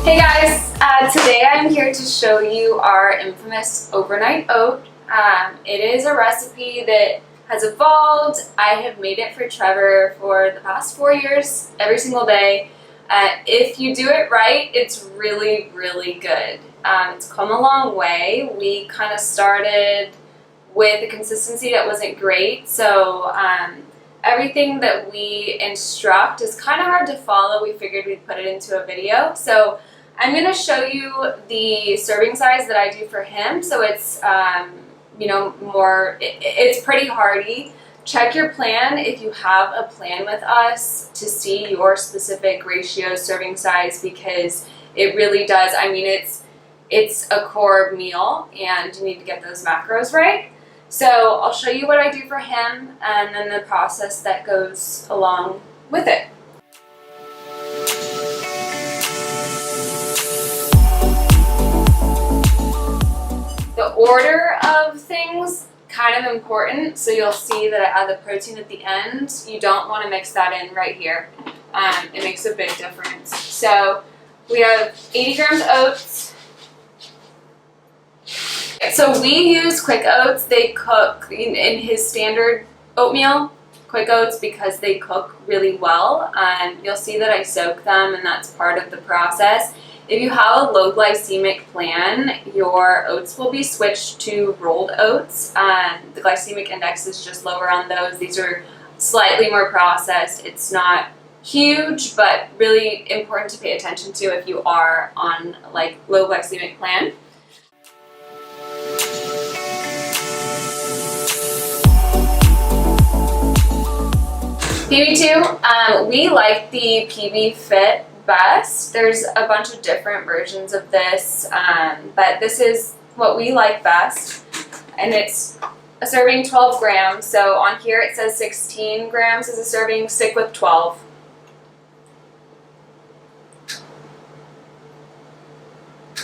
Hey guys, today I'm here to show you our infamous overnight oat. It is a recipe that has evolved. I have made it for Trevor for the past 4 years, every single day. If you do it right, it's really, really good. It's come a long way. We kind of started with a consistency that wasn't great, so everything that we instruct is kind of hard to follow. We figured we'd put it into a video. So I'm going to show you the serving size that I do for him. So it's, it's pretty hearty. Check your plan if you have a plan with us to see your specific ratio serving size, because it really does. I mean, it's a core meal and you need to get those macros right. So I'll show you what I do for him and then the process that goes along with it. The order of things, kind of important. So you'll see that I add the protein at the end. You don't want to mix that in right here. It makes a big difference. So we have 80 grams oats. So we use quick oats. They cook in his standard oatmeal, quick oats, because they cook really well. You'll see that I soak them, and that's part of the process. If you have a low glycemic plan, your oats will be switched to rolled oats. The glycemic index is just lower on those. These are slightly more processed. It's not huge, but really important to pay attention to if you are on like low glycemic plan. PB2, we like the PB Fit best. There's a bunch of different versions of this, but this is what we like best, and it's a serving 12 grams. So on here it says 16 grams is a serving. Stick with 12.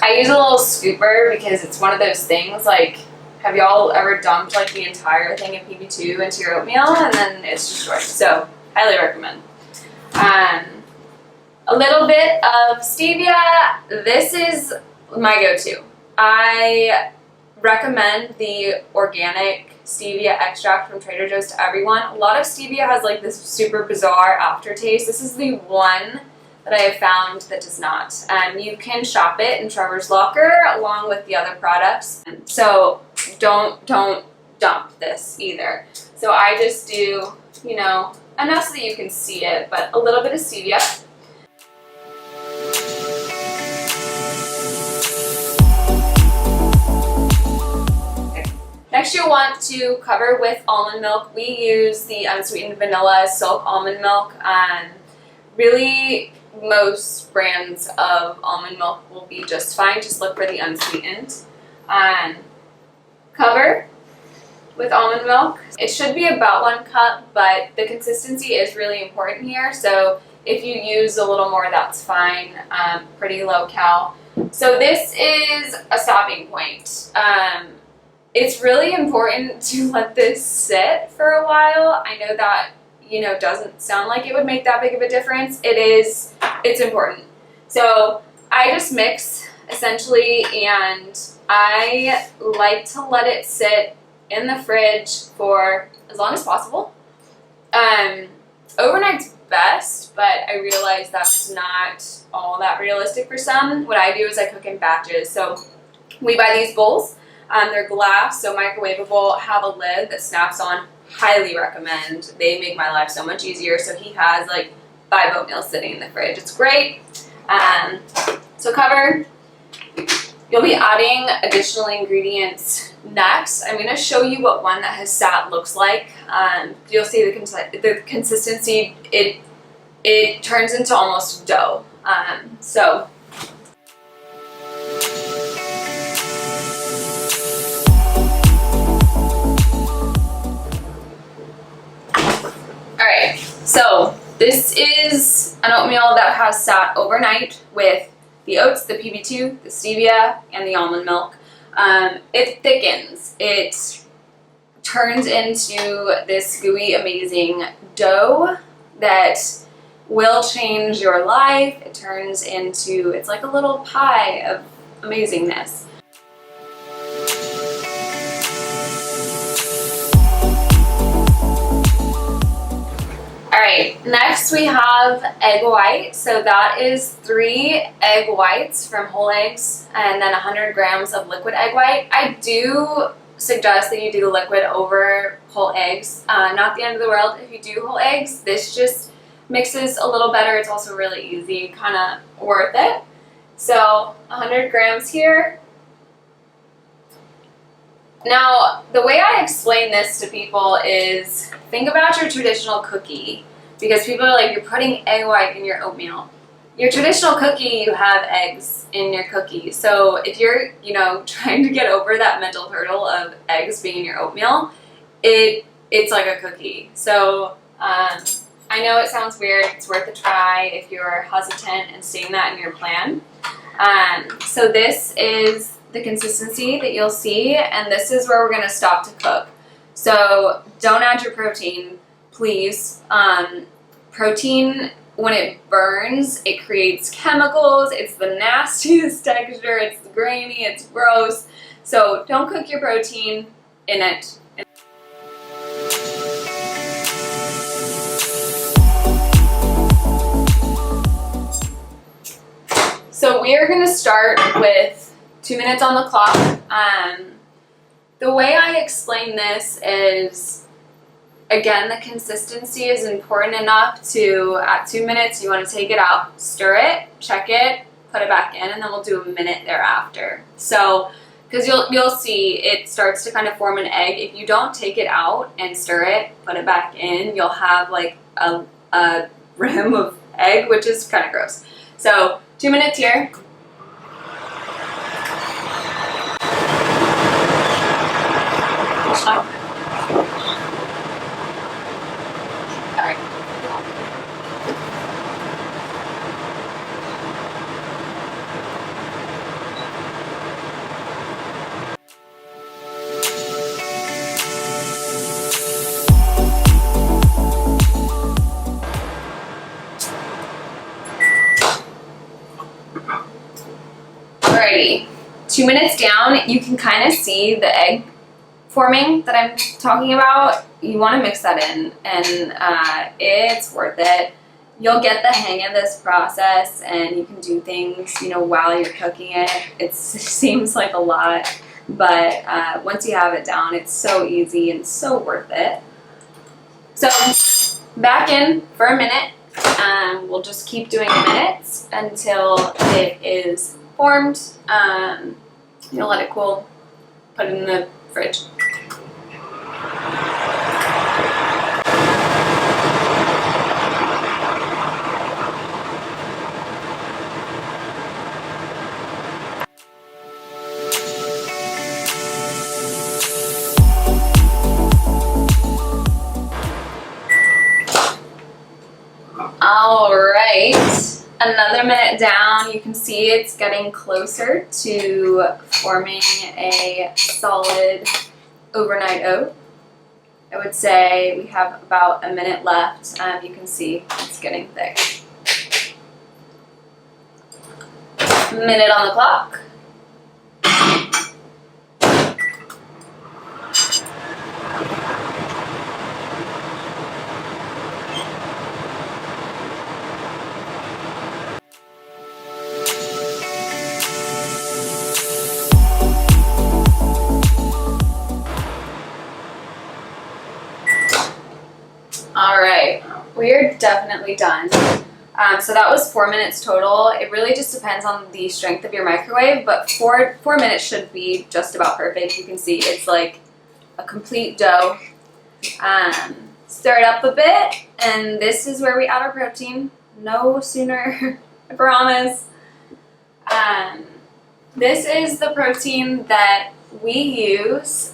I use a little scooper because it's one of those things, like, have y'all ever dumped like the entire thing of PB2 into your oatmeal and then it's destroyed? So highly recommend. A little bit of stevia. This is my go-to. I recommend the organic stevia extract from Trader Joe's to everyone. A lot of stevia has like this super bizarre aftertaste. This is the one that I have found that does not. You can shop it in Trevor's locker along with the other products. So don't dump this either. So I just do, enough so that you can see it, but a little bit of stevia. Next, you'll want to cover with almond milk. We use the unsweetened vanilla silk almond milk. Really, most brands of almond milk will be just fine. Just look for the unsweetened. Cover with almond milk. It should be about 1 cup, but the consistency is really important here. So if you use a little more, that's fine. Pretty low cal. So this is a stopping point. It's really important to let this sit for a while. I know that, doesn't sound like it would make that big of a difference. It is, it's important. So I just mix essentially, and I like to let it sit in the fridge for as long as possible. Overnight's best, but I realize that's not all that realistic for some. What I do is I cook in batches. So we buy these bowls. They're glass, so microwavable, have a lid that snaps on. Highly recommend. They make my life so much easier. So he has like 5 oatmeal sitting in the fridge. It's great. So cover. You'll be adding additional ingredients next. I'm going to show you what one that has sat looks like. You'll see the consistency. It turns into almost dough. Alright, so this is an oatmeal that has sat overnight with the oats, the PB2, the stevia, and the almond milk. It thickens. It turns into this gooey, amazing dough that will change your life. It turns into, it's like a little pie of amazingness. Alright, next we have egg white. So that is 3 egg whites from whole eggs and then 100 grams of liquid egg white. I do suggest that you do the liquid over whole eggs. Not the end of the world if you do whole eggs. This just mixes a little better. It's also really easy, kind of worth it. So 100 grams here. Now, the way I explain this to people is think about your traditional cookie, because people are like, you're putting egg white in your oatmeal. Your traditional cookie, you have eggs in your cookie. So if you're, trying to get over that mental hurdle of eggs being in your oatmeal, it's like a cookie. So I know it sounds weird. It's worth a try if you're hesitant and seeing that in your plan. So this is the consistency that you'll see, and this is where we're going to stop to cook. So don't add your protein, please. Protein, when it burns, it creates chemicals. It's the nastiest texture. It's grainy. It's gross. So don't cook your protein in it. So we are going to start with 2 minutes on the clock. The way I explain this is, again, the consistency is important enough to, at 2 minutes, you want to take it out, stir it, check it, put it back in, and then we'll do a minute thereafter. So, because you'll see it starts to kind of form an egg. If you don't take it out and stir it, put it back in, you'll have like a rim of egg, which is kind of gross. So 2 minutes here. Alrighty, 2 minutes down, you can kind of see the egg forming that I'm talking about. You want to mix that in, and it's worth it. You'll get the hang of this process, and you can do things, while you're cooking it. It seems like a lot, but once you have it down, it's so easy and so worth it. So back in for a minute. We'll just keep doing minutes until it is formed. You'll let it cool, put it in the fridge. All right, another minute down. You can see it's getting closer to forming a solid overnight oat. I would say we have about a minute left. You can see it's getting thick. Minute on the clock. All right, we're definitely done. So that was 4 minutes total. It really just depends on the strength of your microwave, but four minutes should be just about perfect. You can see it's like a complete dough. Stir it up a bit, and this is where we add our protein. No sooner, I promise. This is the protein that we use.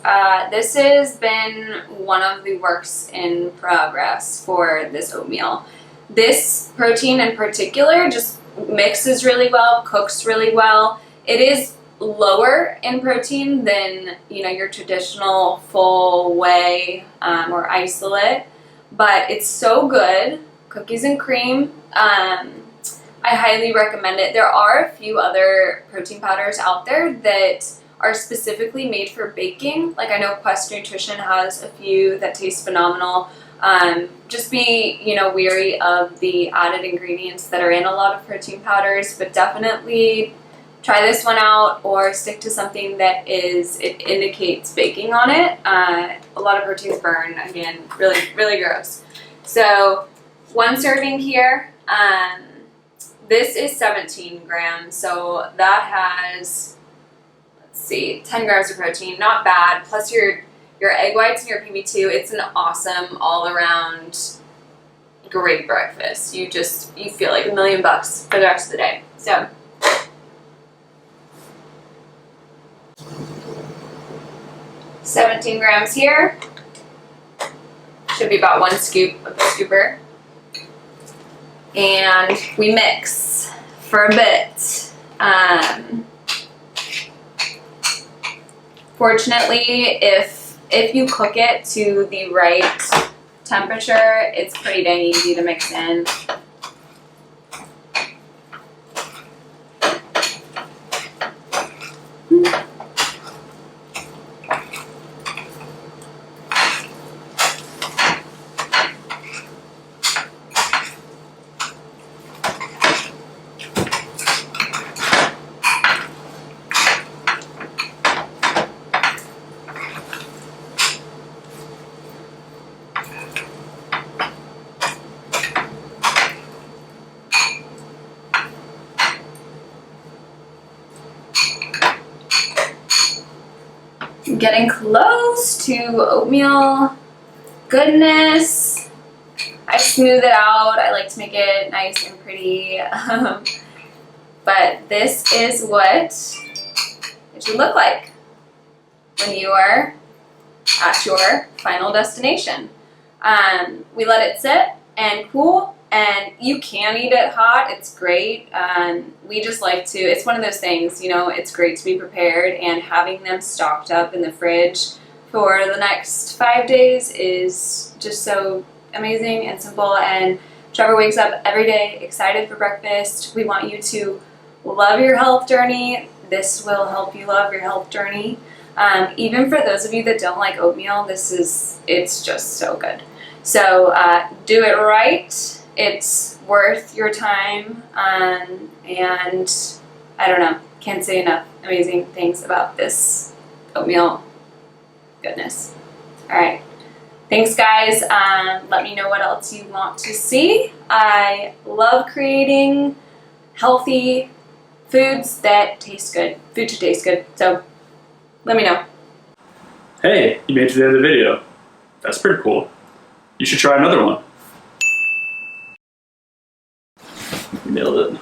This has been one of the works in progress for this oatmeal. This protein in particular just mixes really well, cooks really well. It is lower in protein than your traditional full whey or isolate, but it's so good, cookies and cream. I highly recommend it. There are a few other protein powders out there that are specifically made for baking. Like I know Quest Nutrition has a few that taste phenomenal. Just be, wary of the added ingredients that are in a lot of protein powders, but definitely try this one out or stick to something that it indicates baking on it. A lot of proteins burn, again, really, really gross. So 1 serving here. This is 17 grams, so that has, let's see, 10 grams of protein, not bad. Plus your egg whites and your PB2, it's an awesome all-around great breakfast. You feel like $1 million for the rest of the day. So 17 grams here. Should be about 1 scoop of the scooper. And we mix for a bit. Fortunately, if you cook it to the right temperature, it's pretty dang easy to mix in. Getting close to oatmeal goodness. I smooth it out. I like to make it nice and pretty. But this is what it should look like when you are at your final destination. We let it sit and cool, and you can eat it hot. It's great. We just like to, it's one of those things, it's great to be prepared, and having them stocked up in the fridge for the next 5 days is just so amazing and simple. And Trevor wakes up every day excited for breakfast. We want you to love your health journey. This will help you love your health journey. Even for those of you that don't like oatmeal, it's just so good. So do it right. It's worth your time, and I don't know, can't say enough amazing things about this oatmeal goodness. All right, thanks guys. Let me know what else you want to see. I love creating healthy foods that taste good, food to taste good, so let me know. Hey, you made it to the end of the video. That's pretty cool. You should try another one. Nailed it.